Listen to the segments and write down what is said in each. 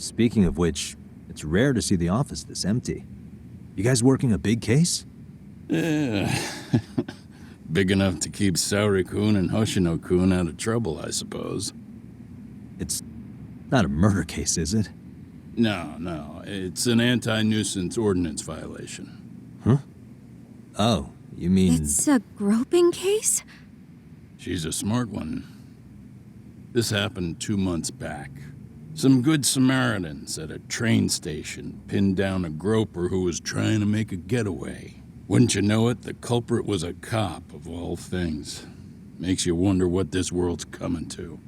Speaking of which, it's rare to see the office this empty. You guys working a big case? Yeah. Big enough to keep Saori-kun and Hoshino-kun out of trouble, I suppose. It's not a murder case, is it? No. It's an anti-nuisance ordinance violation. Huh? Oh, you mean... It's a groping case? She's a smart one. This happened 2 months back. Some good Samaritans at a train station pinned down a groper who was trying to make a getaway. Wouldn't you know it, the culprit was a cop, of all things. Makes you wonder what this world's coming to.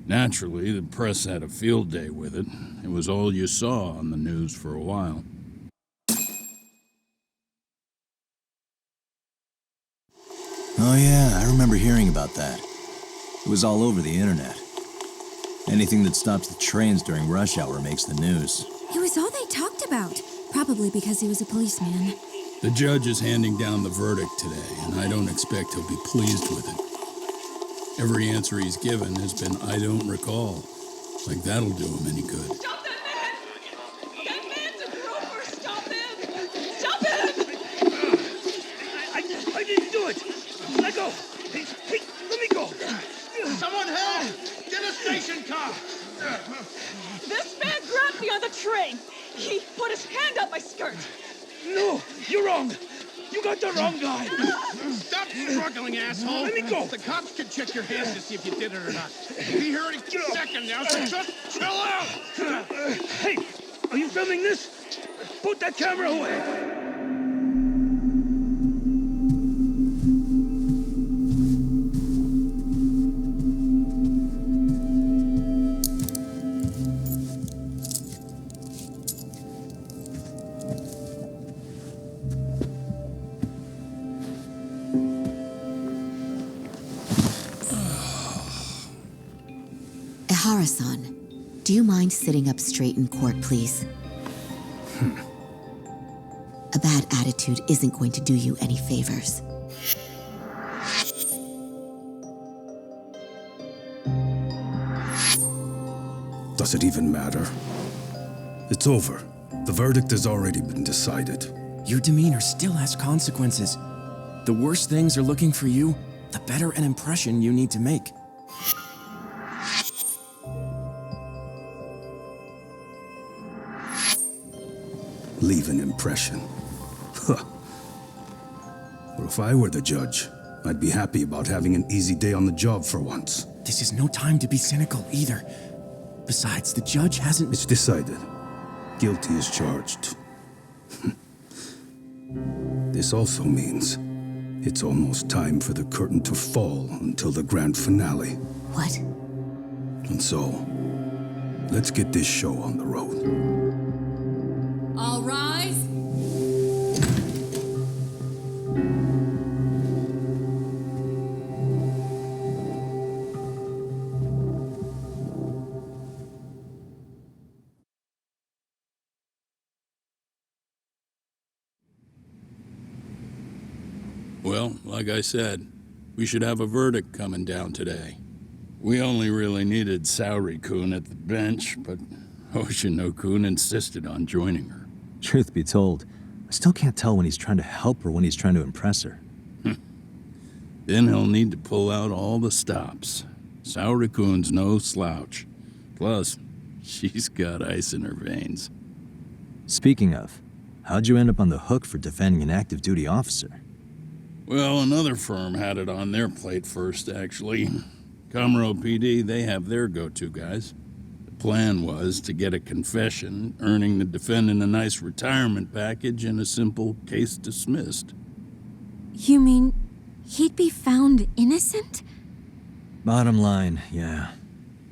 Naturally, the press had a field day with it. It was all you saw on the news for a while. Oh yeah, I remember hearing about that. It was all over the internet. Anything that stops the trains during rush hour makes the news. It was all they talked about. Probably because he was a policeman. The judge is handing down the verdict today, and I don't expect he'll be pleased with it. Every answer he's given has been, I don't recall. Like that'll do him any good. Stop that man! That man's a groper! Stop him! Stop him! I didn't do it! Let go! Hey, let me go! Someone help! Get a station car! This man grabbed me on the train! He put his hand up my skirt! No, you're wrong! You got the wrong guy! Stop struggling, asshole! Let me go! The cops can check your hands to see if you did it or not. Be here any second now, so just chill out! Hey, are you filming this? Put that camera away! Ihara-san, do you mind sitting up straight in court, please? A bad attitude isn't going to do you any favors. Does it even matter? It's over. The verdict has already been decided. Your demeanor still has consequences. The worse things are looking for you, the better an impression you need to make. Leave an impression. Huh. Well, if I were the judge, I'd be happy about having an easy day on the job for once. This is no time to be cynical either. Besides, the judge hasn't... It's decided. Guilty is charged. This also means it's almost time for the curtain to fall until the grand finale. What? And so, let's get this show on the road. All rise. Well, like I said, we should have a verdict coming down today. We only really needed Saori-kun at the bench, but Hoshino-kun insisted on joining her. Truth be told, I still can't tell when he's trying to help her when he's trying to impress her. Then he'll need to pull out all the stops. Saori-kun's no slouch. Plus, she's got ice in her veins. Speaking of, how'd you end up on the hook for defending an active duty officer? Well, another firm had it on their plate first, actually. Kamuro PD, they have their go-to guys. The plan was to get a confession, earning the defendant a nice retirement package and a simple case dismissed. You mean he'd be found innocent? Bottom line, yeah.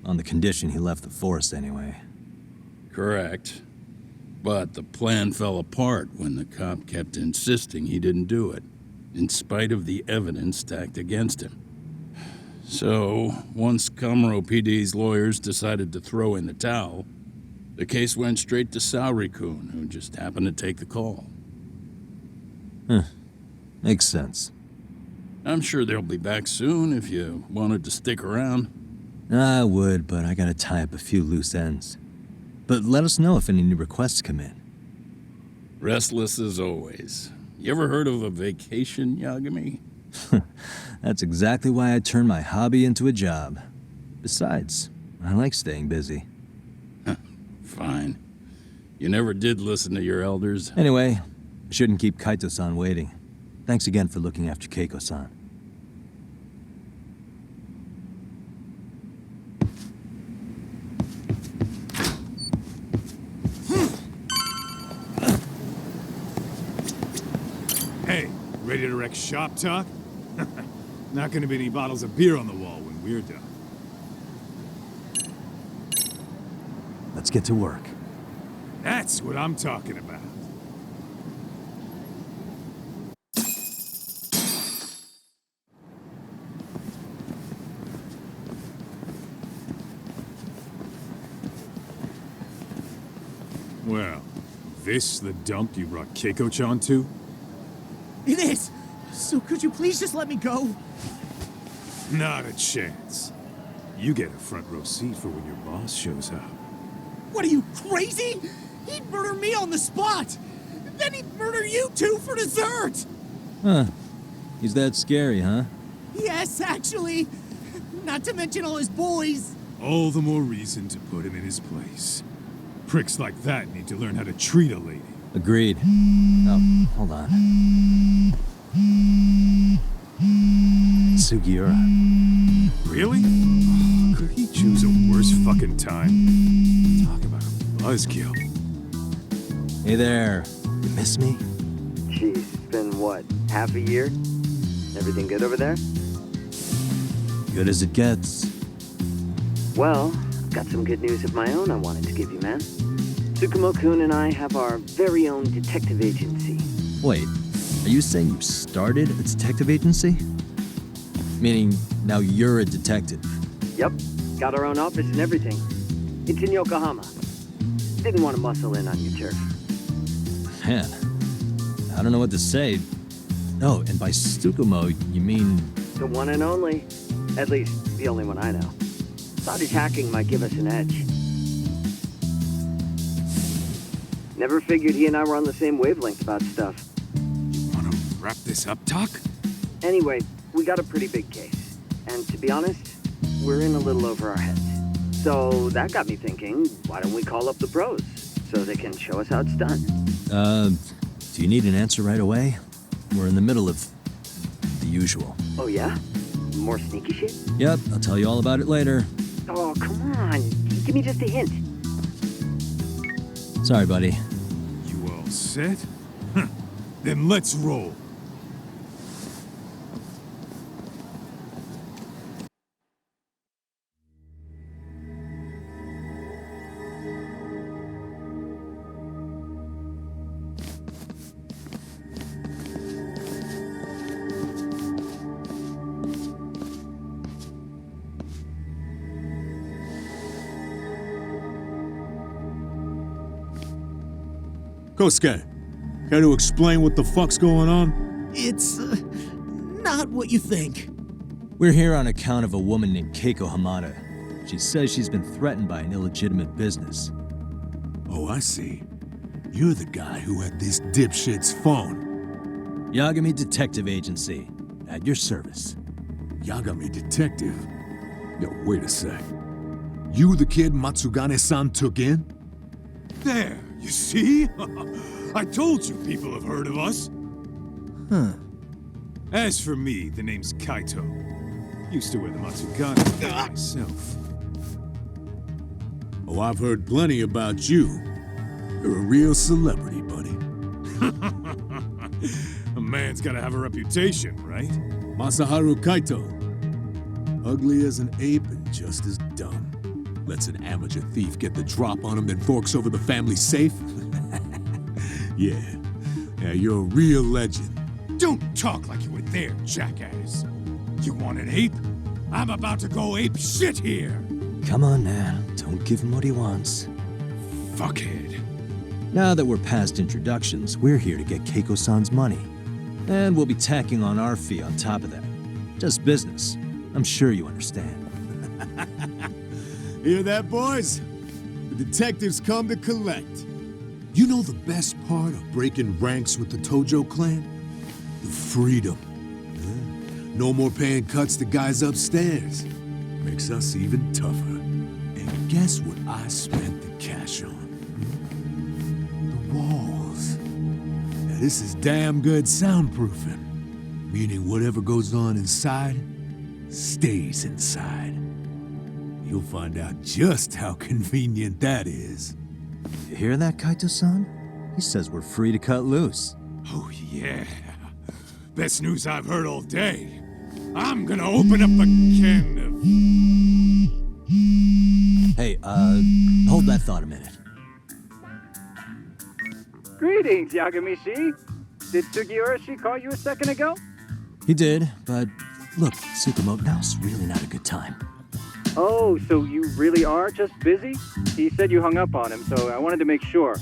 On the condition he left the forest anyway. Correct. But the plan fell apart when the cop kept insisting he didn't do it, in spite of the evidence stacked against him. So, once Kamuro PD's lawyers decided to throw in the towel, the case went straight to Saori-kun, who just happened to take the call. Makes sense. I'm sure they'll be back soon if you wanted to stick around. I would, but I gotta tie up a few loose ends. But let us know if any new requests come in. Restless as always. You ever heard of a vacation, Yagami? That's exactly why I turned my hobby into a job. Besides, I like staying busy. Fine. You never did listen to your elders. Anyway, I shouldn't keep Kaito-san waiting. Thanks again for looking after Keiko-san. Hey, ready to wreck shop talk? Not gonna be any bottles of beer on the wall when we're done. Let's get to work. That's what I'm talking about. Well, this the dump you brought Keiko-chan to? It is! So could you please just let me go? Not a chance. You get a front row seat for when your boss shows up. What are you, crazy? He'd murder me on the spot! Then he'd murder you too for dessert! Huh. He's that scary, huh? Yes, actually. Not to mention all his boys. All the more reason to put him in his place. Pricks like that need to learn how to treat a lady. Agreed. Oh, hold on. Sugiura. Really? Could he choose a worse fucking time? Talk about a buzzkill. Hey there. You miss me? Geez, it's been what, half a year? Everything good over there? Good as it gets. Well, I've got some good news of my own I wanted to give you, man. Tsukumo-kun and I have our very own detective agency. Wait, are you saying you started a detective agency? Meaning, now you're a detective? Yep, got our own office and everything. It's in Yokohama. Didn't want to muscle in on your turf. Man, I don't know what to say. Oh, and by Tsukumo, you mean... The one and only. At least, the only one I know. Thought his hacking might give us an edge. Never figured he and I were on the same wavelength about stuff. You wanna wrap this up, Doc? Anyway, we got a pretty big case. And to be honest, we're in a little over our heads. So that got me thinking, why don't we call up the pros so they can show us how it's done? Do you need an answer right away? We're in the middle of the usual. Oh yeah? More sneaky shit? Yep, I'll tell you all about it later. Oh, come on. Give me just a hint. Sorry, buddy. You all set? Then let's roll. Kosuke, care to explain what the fuck's going on? It's not what you think. We're here on account of a woman named Keiko Hamada. She says she's been threatened by an illegitimate business. Oh, I see. You're the guy who had this dipshit's phone. Yagami Detective Agency. At your service. Yagami Detective? Yo, wait a sec. You the kid Matsugane-san took in? There, you see? I told you people have heard of us. Huh. As for me, the name's Kaito. Used to wear the Matsugane myself. Oh, I've heard plenty about you. You're a real celebrity, buddy. A man's gotta have a reputation, right? Masaharu Kaito. Ugly as an ape and just as dumb. Lets an amateur thief get the drop on him, then forks over the family safe? Yeah, you're a real legend. Don't talk like you were there, jackass. You want an ape? I'm about to go ape shit here. Come on, man. Don't give him what he wants. Fuckhead. Now that we're past introductions, we're here to get Keiko-san's money. And we'll be tacking on our fee on top of that. Just business. I'm sure you understand. Hear that, boys? The detectives come to collect. You know the best part of breaking ranks with the Tojo clan? The freedom. No more paying cuts to guys upstairs. Makes us even tougher. And guess what I spent the cash on? The walls. Now this is damn good soundproofing. Meaning whatever goes on inside, stays inside. You'll find out just how convenient that is. You hear that, Kaito-san? He says we're free to cut loose. Oh, yeah. Best news I've heard all day. I'm gonna open up a can of... Hey, hold that thought a minute. Greetings, Yagami-shi. Did Sugiura-shi call you a second ago? He did, but look, Tsukumo, now's really not a good time. Oh, so you really are just busy? He said you hung up on him, so I wanted to make sure.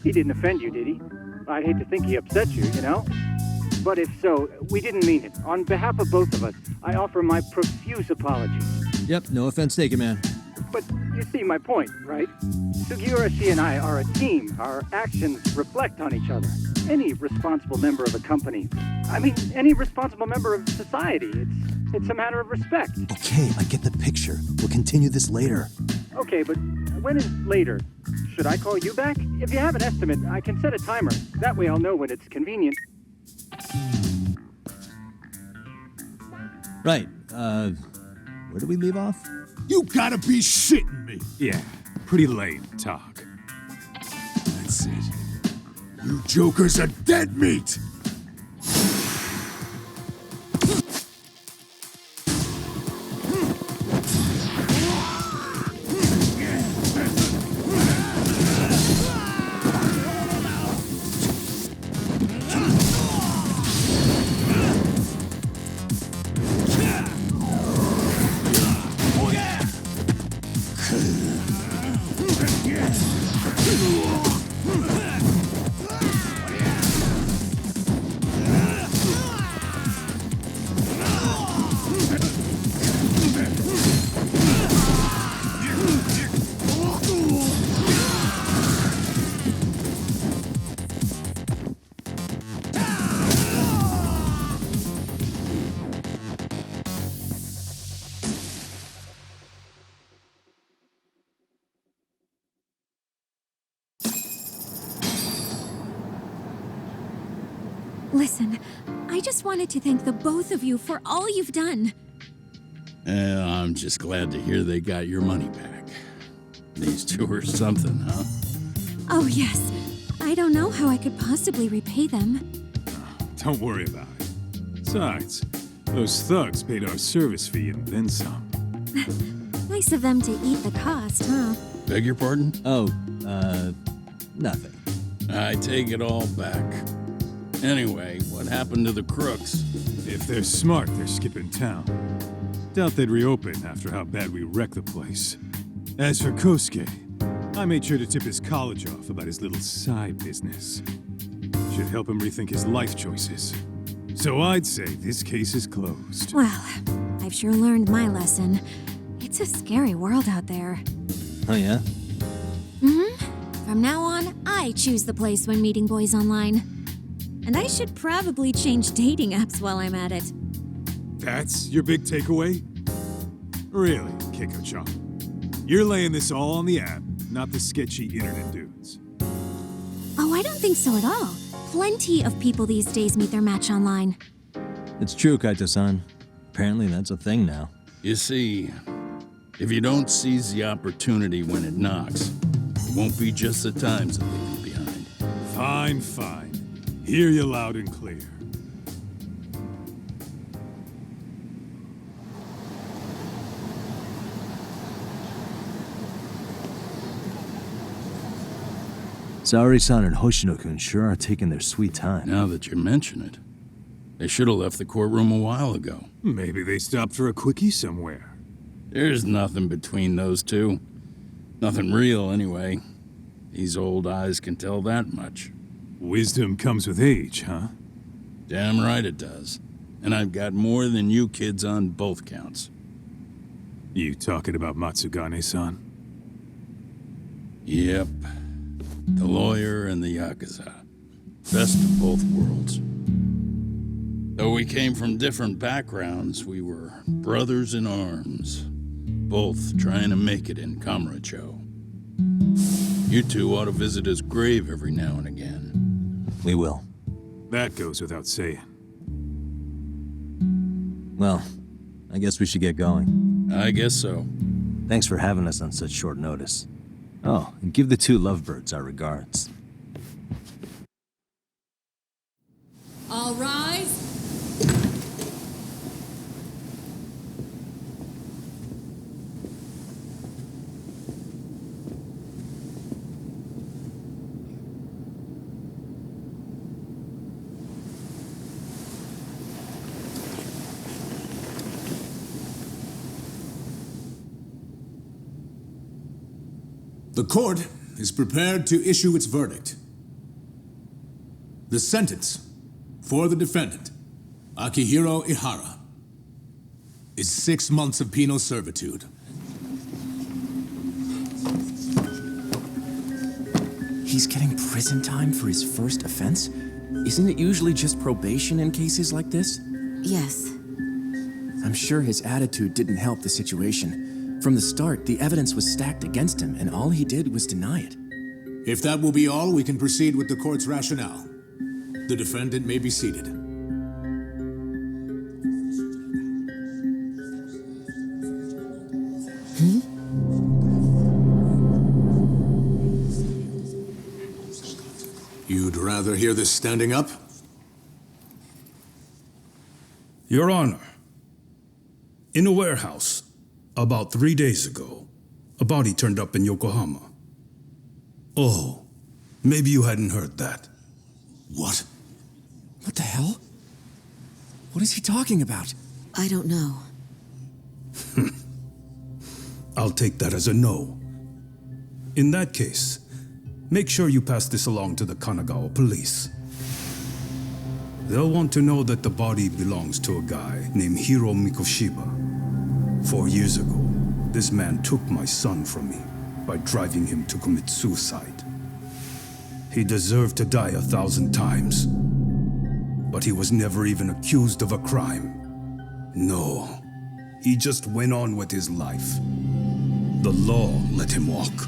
He didn't offend you, did he? I'd hate to think he upset you, you know? But if so, we didn't mean it. On behalf of both of us, I offer my profuse apologies. Yep, no offense taken, man. But you see my point, right? Sugiura-shi and I are a team. Our actions reflect on each other. Any responsible member of a company, I mean, any responsible member of society, it's a matter of respect. Okay, I get the picture. We'll continue this later. Okay, but when is later? Should I call you back? If you have an estimate, I can set a timer. That way I'll know when it's convenient. Right, where did we leave off? You gotta be shitting me! Yeah, pretty lame talk. That's it. You jokers are dead meat! Listen, I just wanted to thank the both of you for all you've done. I'm just glad to hear they got your money back. These two are something, huh? Oh, yes. I don't know how I could possibly repay them. Don't worry about it. Besides, those thugs paid our service fee and then some. Nice of them to eat the cost, huh? Beg your pardon? Oh, nothing. I take it all back. Anyway, what happened to the crooks? If they're smart, they're skipping town. Doubt they'd reopen after how bad we wrecked the place. As for Kosuke, I made sure to tip his college off about his little side business. Should help him rethink his life choices. So I'd say this case is closed. Well, I've sure learned my lesson. It's a scary world out there. Oh, yeah? Mm-hmm. From now on, I choose the place when meeting boys online. And I should probably change dating apps while I'm at it. That's your big takeaway? Really, Keiko-chan? You're laying this all on the app, not the sketchy internet dudes. Oh, I don't think so at all. Plenty of people these days meet their match online. It's true, Kaito-san. Apparently that's a thing now. You see, if you don't seize the opportunity when it knocks, it won't be just the times that leave you behind. Fine, fine. Hear you loud and clear. Saori-san and Hoshino-kun sure are taking their sweet time. Now that you mention it, they should have left the courtroom a while ago. Maybe they stopped for a quickie somewhere. There's nothing between those two. Nothing real, anyway. These old eyes can tell that much. Wisdom comes with age, huh? Damn right it does. And I've got more than you kids on both counts. You talking about Matsugane-san? Yep. The lawyer and the Yakuza. Best of both worlds. Though we came from different backgrounds, we were brothers in arms. Both trying to make it in Kamurocho. You two ought to visit his grave every now and again. We will. That goes without saying. Well, I guess we should get going. I guess so. Thanks for having us on such short notice. Oh, and give the two lovebirds our regards. All rise. The court is prepared to issue its verdict. The sentence for the defendant, Akihiro Ihara, is 6 months of penal servitude. He's getting prison time for his first offense? Isn't it usually just probation in cases like this? Yes. I'm sure his attitude didn't help the situation. From the start, the evidence was stacked against him, and all he did was deny it. If that will be all, we can proceed with the court's rationale. The defendant may be seated. You'd rather hear this standing up? Your Honor, in a warehouse, about 3 days ago, a body turned up in Yokohama. Oh, maybe you hadn't heard that. What? What the hell? What is he talking about? I don't know. I'll take that as a no. In that case, make sure you pass this along to the Kanagawa police. They'll want to know that the body belongs to a guy named Hiro Mikoshiba. 4 years ago, this man took my son from me by driving him to commit suicide. He deserved to die 1,000 times, but he was never even accused of a crime. No, he just went on with his life. The law let him walk.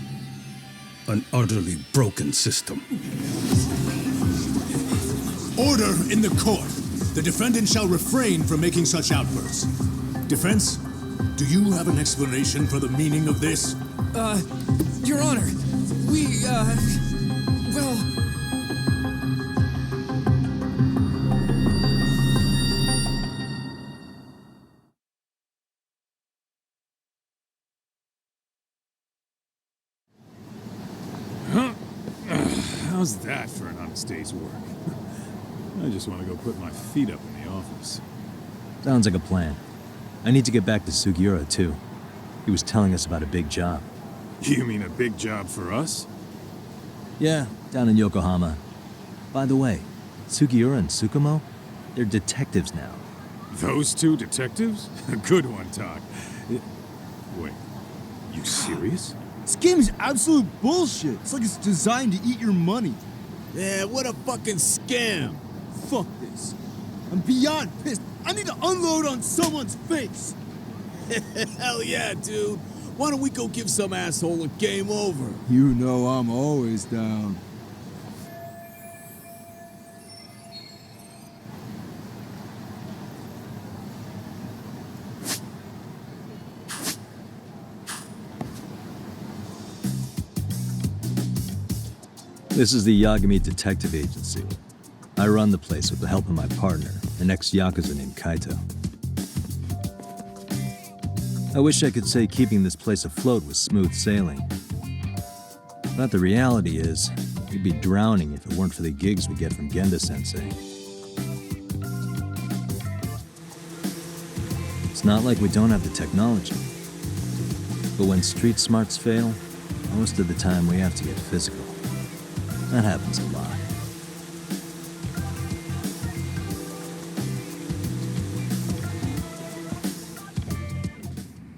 An utterly broken system. Order in the court. The defendant shall refrain from making such outbursts. Defense, do you have an explanation for the meaning of this? Your Honor, well... How's that for an honest day's work? I just want to go put my feet up in the office. Sounds like a plan. I need to get back to Sugiura, too. He was telling us about a big job. You mean a big job for us? Yeah, down in Yokohama. By the way, Sugiura and Tsukumo, they're detectives now. Those two detectives? Good one, Doc. Wait, you serious? This game is absolute bullshit. It's like it's designed to eat your money. Yeah, what a fucking scam. Fuck this. I'm beyond pissed. I need to unload on someone's face. Hell yeah, dude. Why don't we go give some asshole a game over? You know I'm always down. This is the Yagami Detective Agency. I run the place with the help of my partner, an ex-Yakuza named Kaito. I wish I could say keeping this place afloat was smooth sailing. But the reality is, we'd be drowning if it weren't for the gigs we get from Genda-sensei. It's not like we don't have the technology. But when street smarts fail, most of the time we have to get physical. That happens a lot.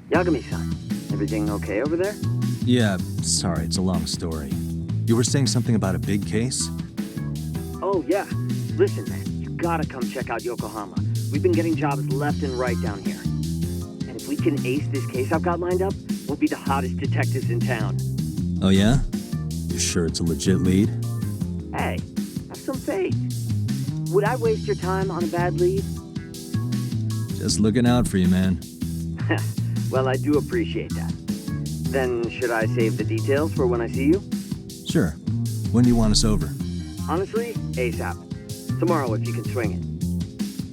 Yagami-san, everything okay over there? Yeah, sorry, it's a long story. You were saying something about a big case? Oh, yeah. Listen, man, you gotta come check out Yokohama. We've been getting jobs left and right down here. And if we can ace this case I've got lined up, we'll be the hottest detectives in town. Oh yeah? You sure it's a legit lead? Hey, have some faith. Would I waste your time on a bad lead? Just looking out for you, man. Well, I do appreciate that. Then should I save the details for when I see you? Sure. When do you want us over? Honestly, ASAP. Tomorrow if you can swing it.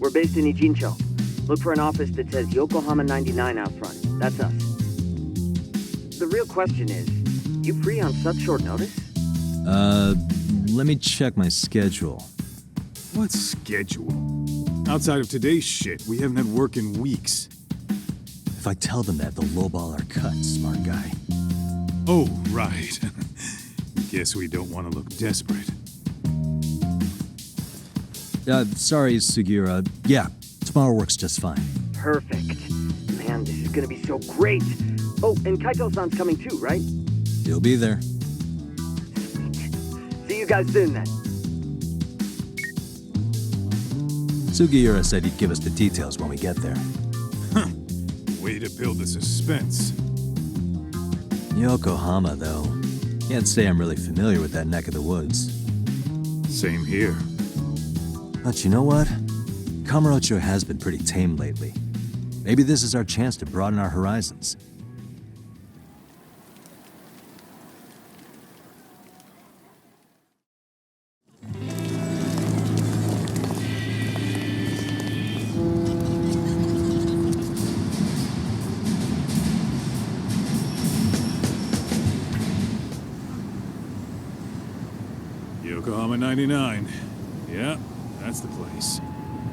We're based in Ijincho. Look for an office that says Yokohama 99 out front. That's us. The real question is, you free on such short notice? Let me check my schedule. What schedule? Outside of today's shit, we haven't had work in weeks. If I tell them that, they'll lowball our cut, smart guy. Oh, right. Guess we don't want to look desperate. Sorry, Sugiura. Yeah, tomorrow works just fine. Perfect. Man, this is gonna be so great. Oh, and Kaito-san's coming too, right? He'll be there. See you guys soon then. Sugiura said he'd give us the details when we get there. Way to build the suspense. Yokohama, though. Can't say I'm really familiar with that neck of the woods. Same here. But you know what? Kamurocho has been pretty tame lately. Maybe this is our chance to broaden our horizons. Yokohama 99. Yeah, that's the place.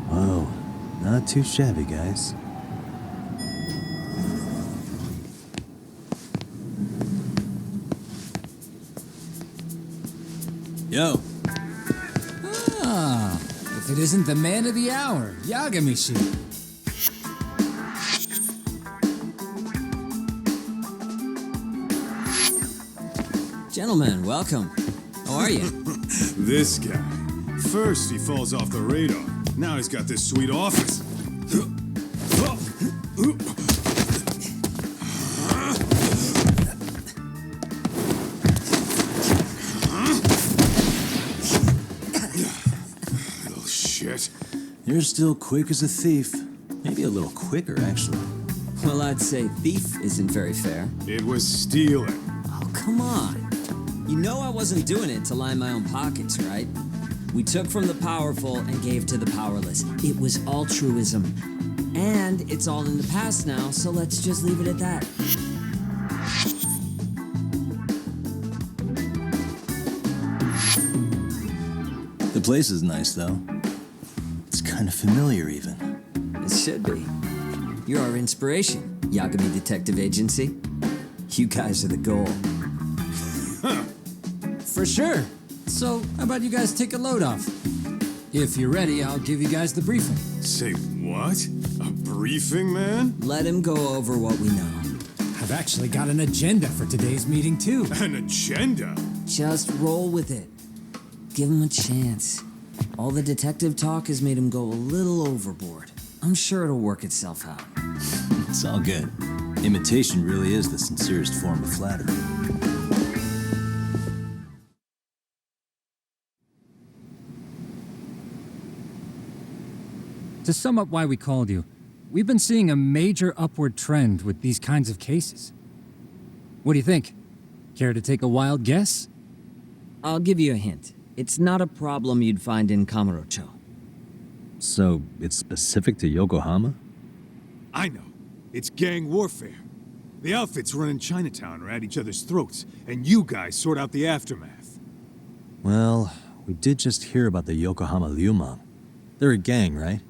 Whoa, not too shabby, guys. Yo. Ah, if it isn't the man of the hour, Yagami. Gentlemen, welcome. How are you? This guy. First he falls off the radar. Now he's got this sweet office. Little shit. You're still quick as a thief. Maybe a little quicker, actually. Well, I'd say thief isn't very fair. It was stealing. Oh, come on. You know I wasn't doing it to line my own pockets, right? We took from the powerful and gave to the powerless. It was altruism. And it's all in the past now, so let's just leave it at that. The place is nice, though. It's kind of familiar, even. It should be. You're our inspiration, Yagami Detective Agency. You guys are the goal. For sure. So, how about you guys take a load off? If you're ready, I'll give you guys the briefing. Say what? A briefing, man? Let him go over what we know. I've actually got an agenda for today's meeting, too. An agenda? Just roll with it. Give him a chance. All the detective talk has made him go a little overboard. I'm sure it'll work itself out. It's all good. Imitation really is the sincerest form of flattery. To sum up why we called you, we've been seeing a major upward trend with these kinds of cases. What do you think? Care to take a wild guess? I'll give you a hint. It's not a problem you'd find in Kamurocho. So, it's specific to Yokohama? I know. It's gang warfare. The outfits running Chinatown are at each other's throats, and you guys sort out the aftermath. Well, we did just hear about the Yokohama Liumang. They're a gang, right?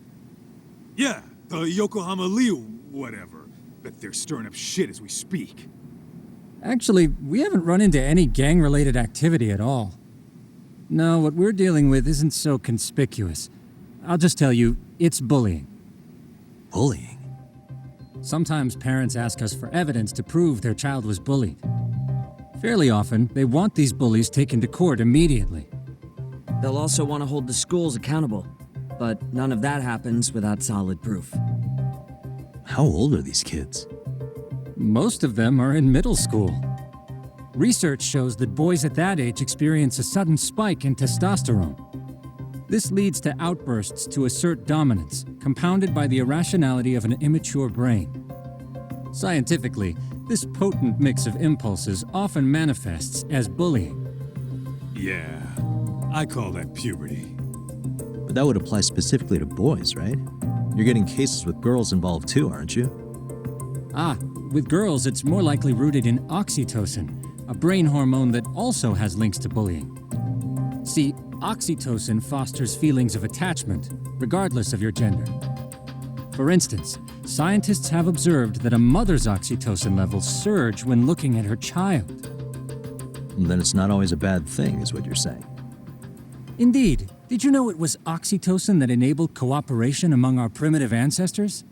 Yeah, the Yokohama Liu, whatever. Bet they're stirring up shit as we speak. Actually, we haven't run into any gang-related activity at all. No, what we're dealing with isn't so conspicuous. I'll just tell you, it's bullying. Bullying? Sometimes parents ask us for evidence to prove their child was bullied. Fairly often, they want these bullies taken to court immediately. They'll also want to hold the schools accountable, but none of that happens without solid proof. How old are these kids? Most of them are in middle school. Research shows that boys at that age experience a sudden spike in testosterone. This leads to outbursts to assert dominance, compounded by the irrationality of an immature brain. Scientifically, this potent mix of impulses often manifests as bullying. Yeah, I call that puberty. But that would apply specifically to boys, right? You're getting cases with girls involved too, aren't you? With girls, it's more likely rooted in oxytocin, a brain hormone that also has links to bullying. See, oxytocin fosters feelings of attachment, regardless of your gender. For instance, scientists have observed that a mother's oxytocin levels surge when looking at her child. Then it's not always a bad thing, is what you're saying. Indeed. Did you know it was oxytocin that enabled cooperation among our primitive ancestors?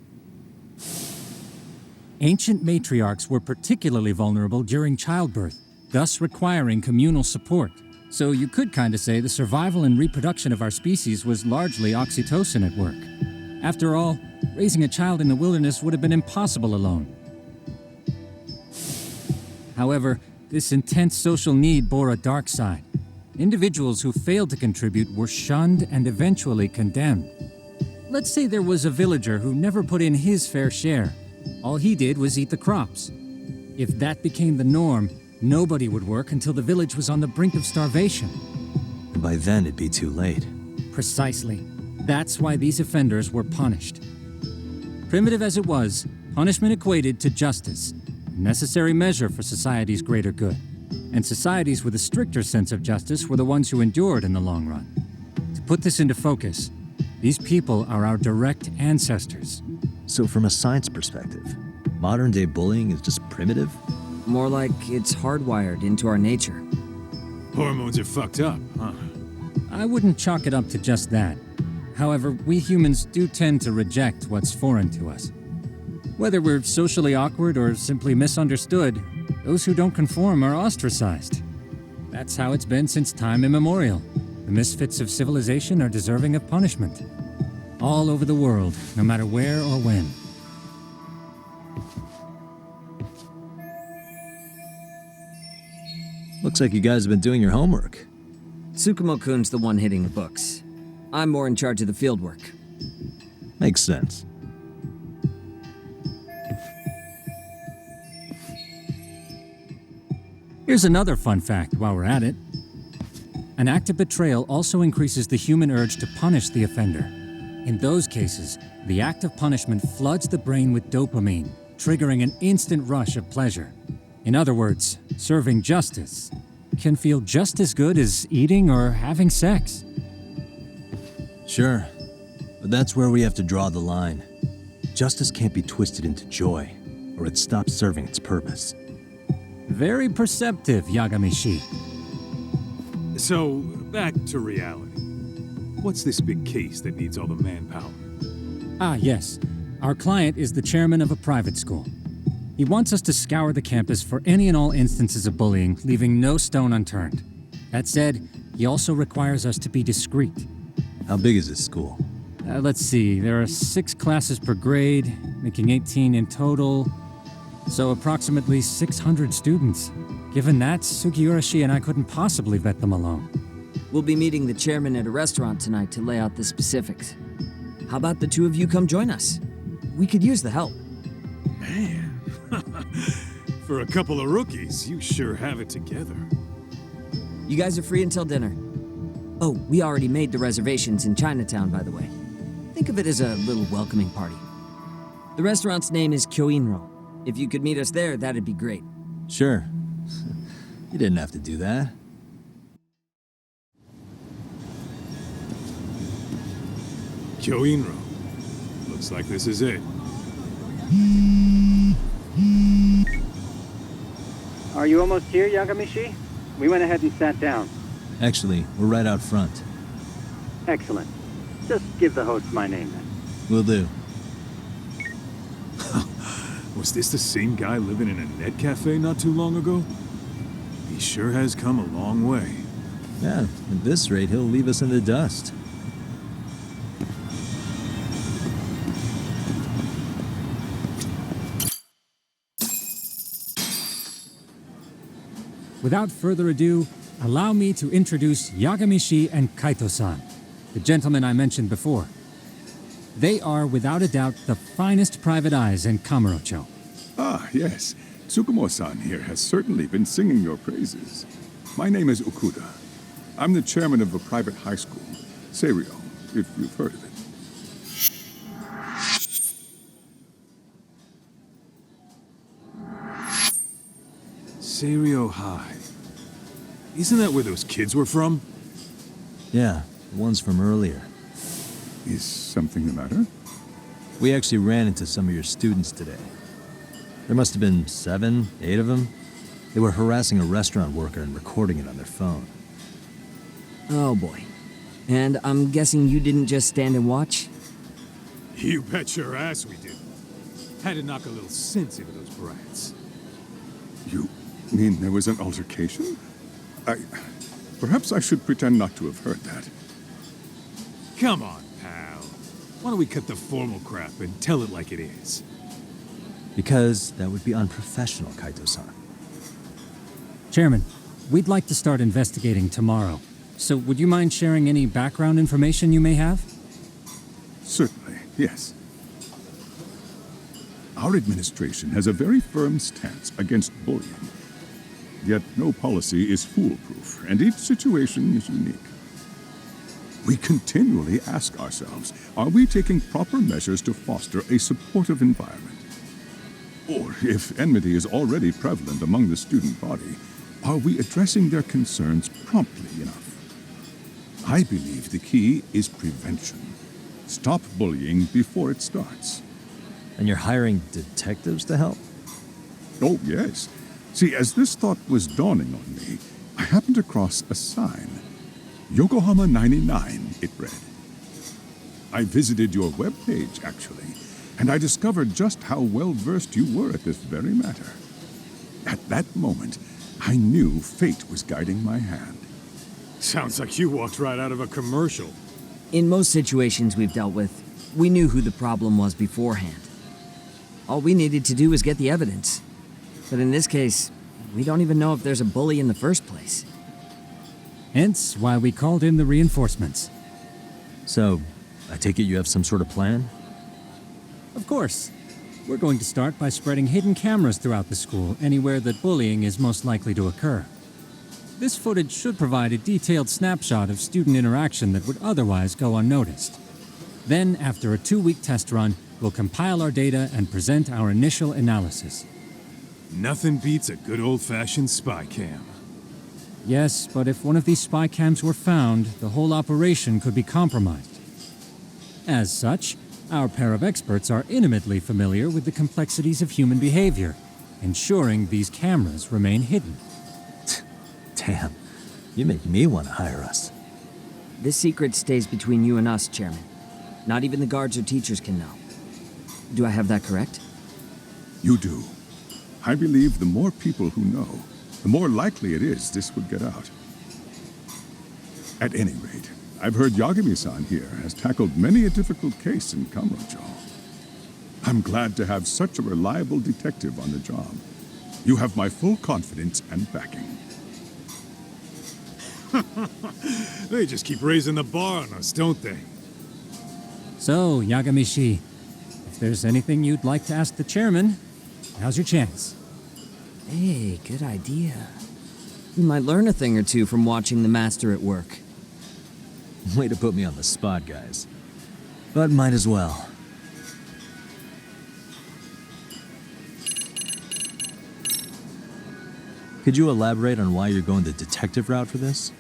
Ancient matriarchs were particularly vulnerable during childbirth, thus requiring communal support. So you could kinda say the survival and reproduction of our species was largely oxytocin at work. After all, raising a child in the wilderness would have been impossible alone. However, this intense social need bore a dark side. Individuals who failed to contribute were shunned and eventually condemned. Let's say there was a villager who never put in his fair share. All he did was eat the crops. If that became the norm, nobody would work until the village was on the brink of starvation. And by then it'd be too late. Precisely. That's why these offenders were punished. Primitive as it was, punishment equated to justice, a necessary measure for society's greater good. And societies with a stricter sense of justice were the ones who endured in the long run. To put this into focus, these people are our direct ancestors. So from a science perspective, modern-day bullying is just primitive? More like it's hardwired into our nature. Hormones are fucked up, huh? I wouldn't chalk it up to just that. However, we humans do tend to reject what's foreign to us. Whether we're socially awkward or simply misunderstood, those who don't conform are ostracized. That's how it's been since time immemorial. The misfits of civilization are deserving of punishment. All over the world, no matter where or when. Looks like you guys have been doing your homework. Tsukumo-kun's the one hitting the books. I'm more in charge of the fieldwork. Makes sense. Here's another fun fact while we're at it. An act of betrayal also increases the human urge to punish the offender. In those cases, the act of punishment floods the brain with dopamine, triggering an instant rush of pleasure. In other words, serving justice can feel just as good as eating or having sex. Sure, but that's where we have to draw the line. Justice can't be twisted into joy, or it stops serving its purpose. Very perceptive, Yagami-shi. So, back to reality. What's this big case that needs all the manpower? Yes. Our client is the chairman of a private school. He wants us to scour the campus for any and all instances of bullying, leaving no stone unturned. That said, he also requires us to be discreet. How big is this school? Let's see, there are 6 classes per grade, making 18 in total. So approximately 600 students. Given that, Sugiurashi and I couldn't possibly vet them alone. We'll be meeting the chairman at a restaurant tonight to lay out the specifics. How about the two of you come join us? We could use the help. Man, for a couple of rookies, you sure have it together. You guys are free until dinner. Oh, we already made the reservations in Chinatown, by the way. Think of it as a little welcoming party. The restaurant's name is Kyoinro. If you could meet us there, that'd be great. Sure. You didn't have to do that. Kyoinro. Looks like this is it. Are you almost here, Yagami-shi? We went ahead and sat down. Actually, we're right out front. Excellent. Just give the host my name then. Will do. Was this the same guy living in a net cafe not too long ago? He sure has come a long way. Yeah, at this rate, he'll leave us in the dust. Without further ado, allow me to introduce Yagami and Kaito-san, the gentlemen I mentioned before. They are, without a doubt, the finest private eyes in Kamurocho. Ah, yes. Tsukumo-san here has certainly been singing your praises. My name is Okuda. I'm the chairman of a private high school, Seiryo, if you've heard of it. Seiryo High. Isn't that where those kids were from? Yeah, the ones from earlier. Is something the matter? We actually ran into some of your students today. There must have been 7, 8 of them. They were harassing a restaurant worker and recording it on their phone. Oh boy. And I'm guessing you didn't just stand and watch? You bet your ass we did. Had to knock a little sense into those brats. You mean there was an altercation? Perhaps I should pretend not to have heard that. Come on, pal. Why don't we cut the formal crap and tell it like it is? Because that would be unprofessional, Kaito-san. Chairman, we'd like to start investigating tomorrow. So would you mind sharing any background information you may have? Certainly, yes. Our administration has a very firm stance against bullying. Yet no policy is foolproof, and each situation is unique. We continually ask ourselves, are we taking proper measures to foster a supportive environment? Or, if enmity is already prevalent among the student body, are we addressing their concerns promptly enough? I believe the key is prevention. Stop bullying before it starts. And you're hiring detectives to help? Oh, yes. See, as this thought was dawning on me, I happened across a sign. Yokohama 99, it read. I visited your webpage, actually, and I discovered just how well-versed you were at this very matter. At that moment, I knew fate was guiding my hand. Sounds like you walked right out of a commercial. In most situations we've dealt with, we knew who the problem was beforehand. All we needed to do was get the evidence. But in this case, we don't even know if there's a bully in the first place. Hence why we called in the reinforcements. So, I take it you have some sort of plan? Of course. We're going to start by spreading hidden cameras throughout the school, anywhere that bullying is most likely to occur. This footage should provide a detailed snapshot of student interaction that would otherwise go unnoticed. Then, after a 2-week test run, we'll compile our data and present our initial analysis. Nothing beats a good old-fashioned spy cam. Yes, but if one of these spy cams were found, the whole operation could be compromised. As such, our pair of experts are intimately familiar with the complexities of human behavior, ensuring these cameras remain hidden. Damn, you make me want to hire us. This secret stays between you and us, Chairman. Not even the guards or teachers can know. Do I have that correct? You do. I believe the more people who know, the more likely it is this would get out. At any rate, I've heard Yagami-san here has tackled many a difficult case in Kamurocho. I'm glad to have such a reliable detective on the job. You have my full confidence and backing. They just keep raising the bar on us, don't they? So, Yagami, if there's anything you'd like to ask the chairman, now's your chance. Hey, good idea. You might learn a thing or two from watching the master at work. Way to put me on the spot, guys. But might as well. Could you elaborate on why you're going the detective route for this?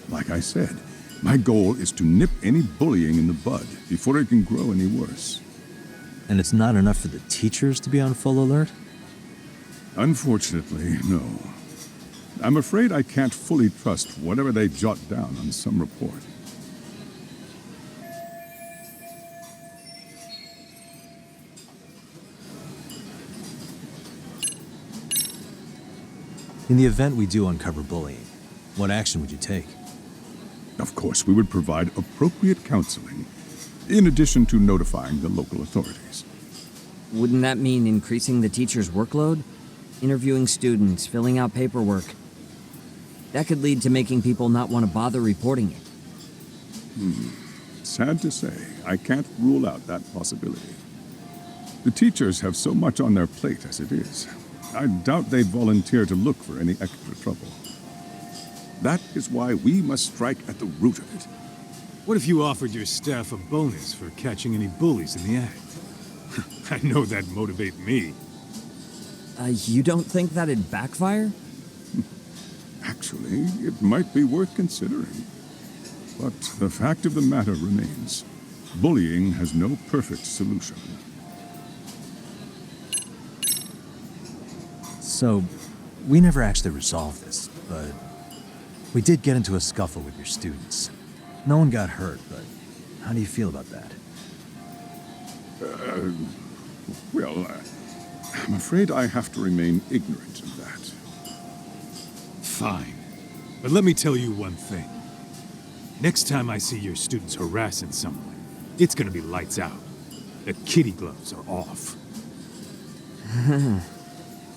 Like I said, my goal is to nip any bullying in the bud before it can grow any worse. And it's not enough for the teachers to be on full alert? Unfortunately, no. I'm afraid I can't fully trust whatever they jot down on some report. In the event we do uncover bullying, what action would you take? Of course, we would provide appropriate counseling, in addition to notifying the local authorities. Wouldn't that mean increasing the teacher's workload? Interviewing students, filling out paperwork. That could lead to making people not want to bother reporting it. Sad to say, I can't rule out that possibility. The teachers have so much on their plate as it is. I doubt they'd volunteer to look for any extra trouble. That is why we must strike at the root of it. What if you offered your staff a bonus for catching any bullies in the act? I know that'd motivate me. You don't think that'd backfire? Actually, it might be worth considering. But the fact of the matter remains, bullying has no perfect solution. So, we never actually resolved this, but we did get into a scuffle with your students. No one got hurt, but how do you feel about that? I'm afraid I have to remain ignorant of that. Fine. But let me tell you one thing. Next time I see your students harassing someone, it's gonna be lights out. The kitty gloves are off.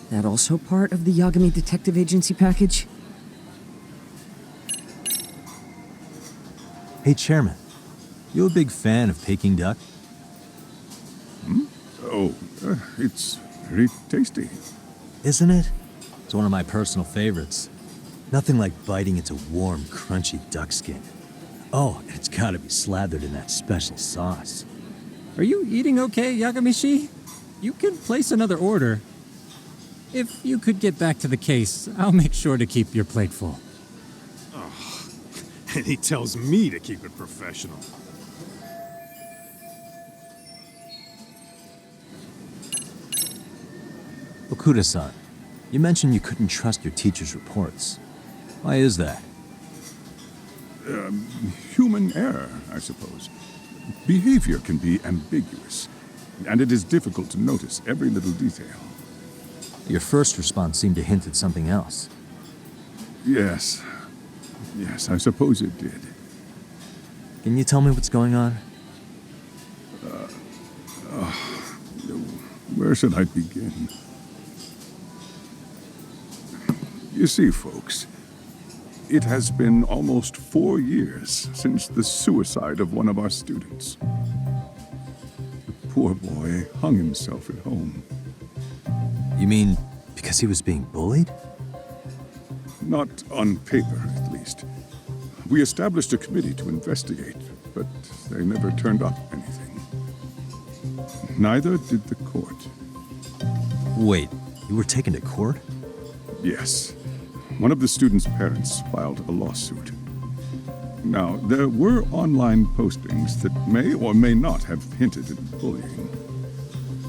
That also part of the Yagami Detective Agency package? Hey, Chairman. You a big fan of Peking duck? It's very tasty. Isn't it? It's one of my personal favorites. Nothing like biting into warm, crunchy duck skin. Oh, and it's gotta be slathered in that special sauce. Are you eating okay, Yagami-shi? You can place another order. If you could get back to the case, I'll make sure to keep your plate full. Oh, and he tells me to keep it professional. Okuda-san, you mentioned you couldn't trust your teacher's reports. Why is that? Human error, I suppose. Behavior can be ambiguous, and it is difficult to notice every little detail. Your first response seemed to hint at something else. Yes, I suppose it did. Can you tell me what's going on? Where should I begin? You see, folks, it has been almost 4 years since the suicide of one of our students. The poor boy hung himself at home. You mean because he was being bullied? Not on paper, at least. We established a committee to investigate, but they never turned up anything. Neither did the court. Wait, you were taken to court? Yes. One of the students' parents filed a lawsuit. Now, there were online postings that may or may not have hinted at bullying.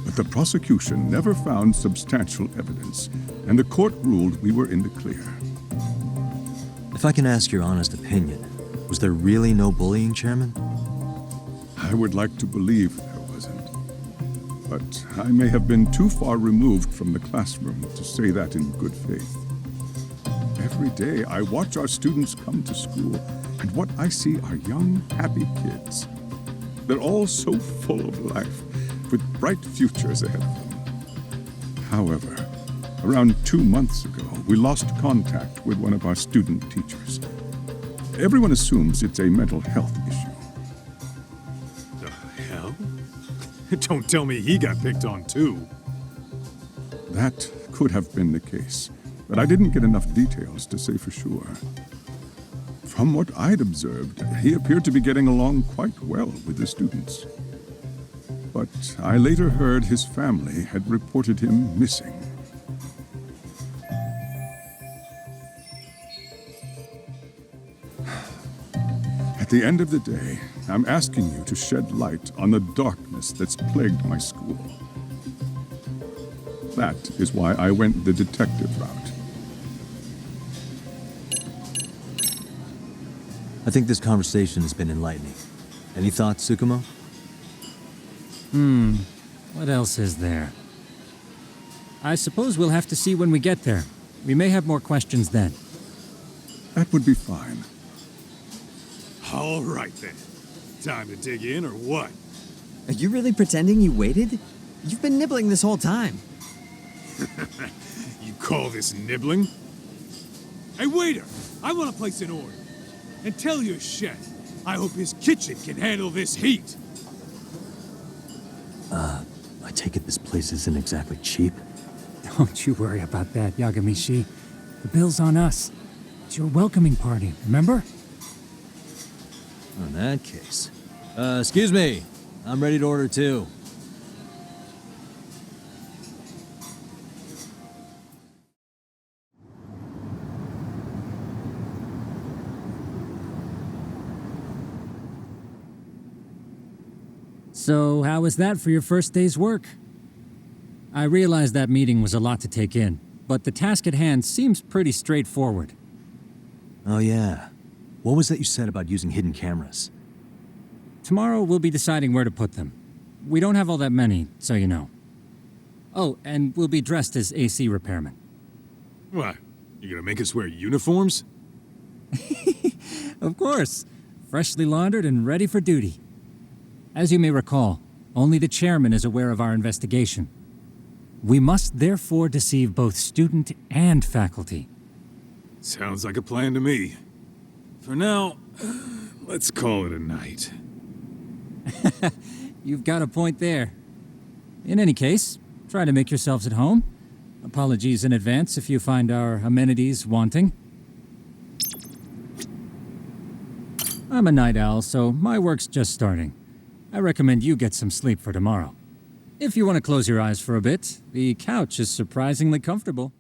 But the prosecution never found substantial evidence, and the court ruled we were in the clear. If I can ask your honest opinion, was there really no bullying, Chairman? I would like to believe there wasn't. But I may have been too far removed from the classroom to say that in good faith. Every day I watch our students come to school, and what I see are young, happy kids. They're all so full of life, with bright futures ahead of them. However, around 2 months ago, we lost contact with one of our student teachers. Everyone assumes it's a mental health issue. The hell? Don't tell me he got picked on too. That could have been the case, but I didn't get enough details to say for sure. From what I'd observed, he appeared to be getting along quite well with the students. But I later heard his family had reported him missing. At the end of the day, I'm asking you to shed light on the darkness that's plagued my school. That is why I went the detective route. I think this conversation has been enlightening. Any thoughts, Tsukumo? What else is there? I suppose we'll have to see when we get there. We may have more questions then. That would be fine. All right then. Time to dig in or what? Are you really pretending you waited? You've been nibbling this whole time. You call this nibbling? Hey, waiter! I want to place an order. And tell your chef, I hope his kitchen can handle this heat. I take it this place isn't exactly cheap? Don't you worry about that, Yagami. The bill's on us. It's your welcoming party, remember? In that case. Excuse me. I'm ready to order too. So, how was that for your first day's work? I realize that meeting was a lot to take in, but the task at hand seems pretty straightforward. Oh yeah. What was that you said about using hidden cameras? Tomorrow we'll be deciding where to put them. We don't have all that many, so you know. Oh, and we'll be dressed as AC repairmen. What? You gonna make us wear uniforms? Of course. Freshly laundered and ready for duty. As you may recall, only the chairman is aware of our investigation. We must therefore deceive both student and faculty. Sounds like a plan to me. For now, let's call it a night. You've got a point there. In any case, try to make yourselves at home. Apologies in advance if you find our amenities wanting. I'm a night owl, so my work's just starting. I recommend you get some sleep for tomorrow. If you want to close your eyes for a bit, the couch is surprisingly comfortable.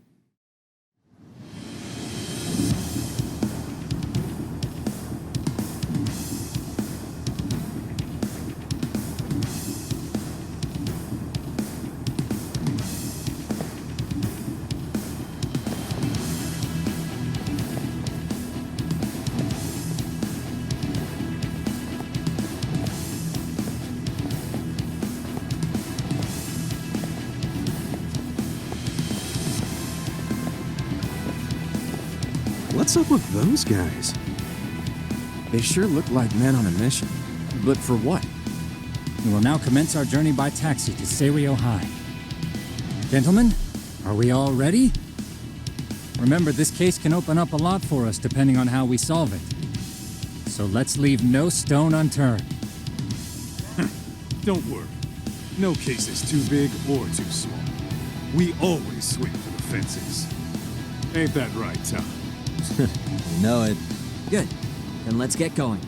What's up with those guys? They sure look like men on a mission. But for what? We will now commence our journey by taxi to Seiryo High. Gentlemen, are we all ready? Remember, this case can open up a lot for us depending on how we solve it. So let's leave no stone unturned. Don't worry. No case is too big or too small. We always swing for the fences. Ain't that right, Tom? You know it. Good. Then let's get going.